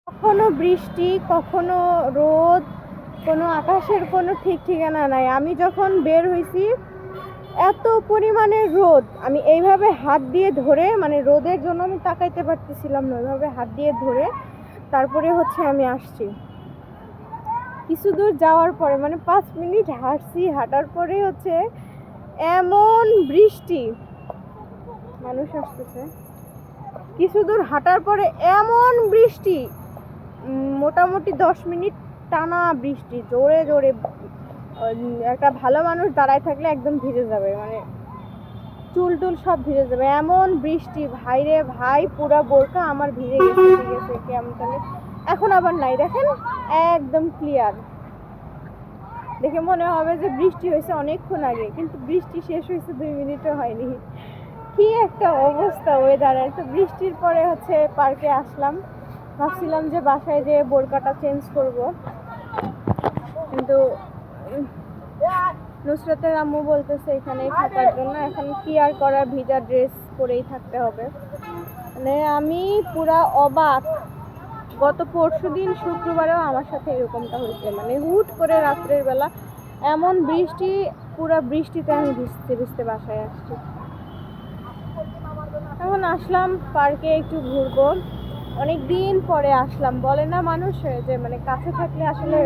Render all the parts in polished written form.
কখনো বৃষ্টি, কখনো রোদ, কোনো আকাশের কোনো ঠিক ঠিকানা নাই। আমি যখন বের হয়েছি এত পরিমাণে রোদ, আমি এইভাবে হাত দিয়ে ধরে, মানে রোদের জন্য আমি তাকাইতে পারতেছিলাম না, ওইভাবে হাত দিয়ে ধরে তারপরে আমি আসছি। কিছু দূর যাওয়ার পরে, মানে 5 মিনিট হাঁটছি, হাঁটার পরে এমন বৃষ্টি, মানুষ আসতেছে। কিছু দূর হাঁটার পরে এমন বৃষ্টি, মোটামুটি 10 মিনিট টানা বৃষ্টি, জোরে জোরে। একটা ভালো মানুষ দাঁড়ায় থাকলে একদম ভিজে যাবে, মানে চুল টুল সব ভিজে যাবে, এমন বৃষ্টি। ভাই রে ভাই, পুরা বোরকা আমার ভিজে গেছে কেমন তাহলে। এখন আবার নাই, দেখেন একদম ক্লিয়ার। দেখে মনে হবে যে বৃষ্টি হয়েছে অনেকক্ষণ আগে, কিন্তু বৃষ্টি শেষ হয়েছে 2 মিনিটও হয়নি। কি একটা অবস্থা ওয়েদারের। তো বৃষ্টির পরে পার্কে আসলাম, ভাবছিলাম যে বাসায় যেয়ে বোরকাটা চেঞ্জ করব, কিন্তু নুসরাতের আম্মু বলতেছে এখানেই থাকার জন্য। এখন কি আর করার, ভিজা ড্রেস পরেই থাকতে হবে। মানে আমি পুরা অবাক। গত পরশুদিন শুক্রবারেও আমার সাথে এরকমটা হয়েছে, মানে হুট করে রাত্রের বেলা এমন বৃষ্টি, পুরা বৃষ্টিতে আমি ভিজতে ভিজতে বাসায় আসছি। এখন আসলাম পার্কে একটু ঘুরবো, অনেক দিন পরে আসলাম। বলে না মানুষ যে মানে কাছে থাকলে আসলে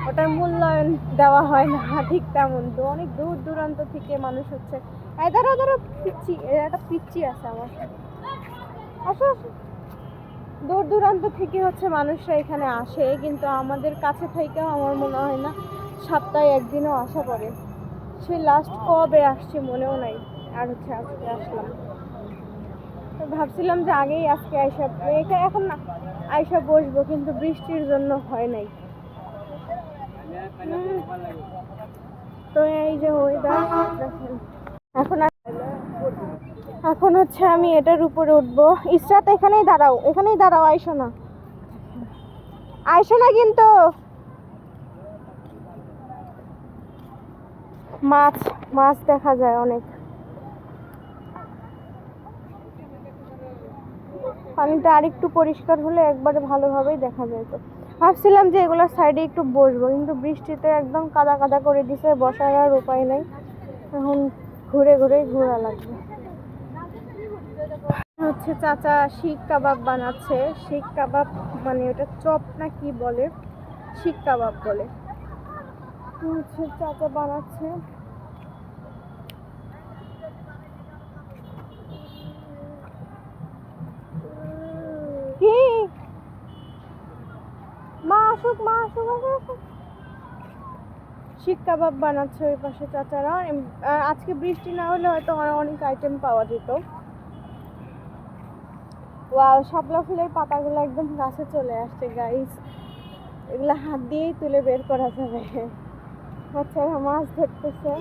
ওটার মূল্যায়ন দেওয়া হয় না, ঠিক তেমন। তো অনেক দূর দূরান্ত থেকে মানুষ ধরো পিচ্ছি, একটা পিচ্ছি আছে আমার সাথে, আসো আসো। দূর দূরান্ত থেকে মানুষরা এখানে আসে, কিন্তু আমাদের কাছে থেকেও আমার মনে হয় না সপ্তাহে একদিনও আসা পড়ে। সে লাস্ট কবে আসছে মনেও নাই। আর আজকে আসলাম, তো ভাবছিলাম যে আগেই আজকে আইসা, এখন না আইসা বসবো, কিন্তু বৃষ্টির জন্য হয় নাই। তো এই যে ওয়েদার দেখেন। এখন এখন আমি এটার উপরে উঠবো। ইসরাত এখানেই দাঁড়াও, এখানেই দাঁড়াও, আইসো না, আইসো না। কিন্তু মাছ মাছ দেখা যায় অনেক। পানিটা আরেকটু পরিষ্কার হলে একবারে ভালোভাবেই দেখা যায়। তো ভাবছিলাম যে এগুলোর সাইডে একটু বসবো, কিন্তু বৃষ্টিতে একদম কাদা কাদা করে দিছে, বসার আর উপায় নেই। এখন ঘুরে ঘুরে ঘোরা লাগবে। চাচা শিক কাবাব বানাচ্ছে। শিক কাবাব মানে ওটা চপ না কি বলে, শিক কাবাব বলে। চাচা বানাচ্ছে। কি মা আসুক, মা আসুক, আসুক। শিক কাবাব বানাচ্ছে ওই পাশে চাচারা। আজকে বৃষ্টি না হলে হয়তো অনেক আইটেম পাওয়া যেত। ওয়াও, শাপলা ফুলের পাতাগুলো একদম গাছে চলে আসছে গাইস। এগুলো হাত দিয়েই তুলে বের করা যাবে। বাচ্চারা মাছ ধরতেছে।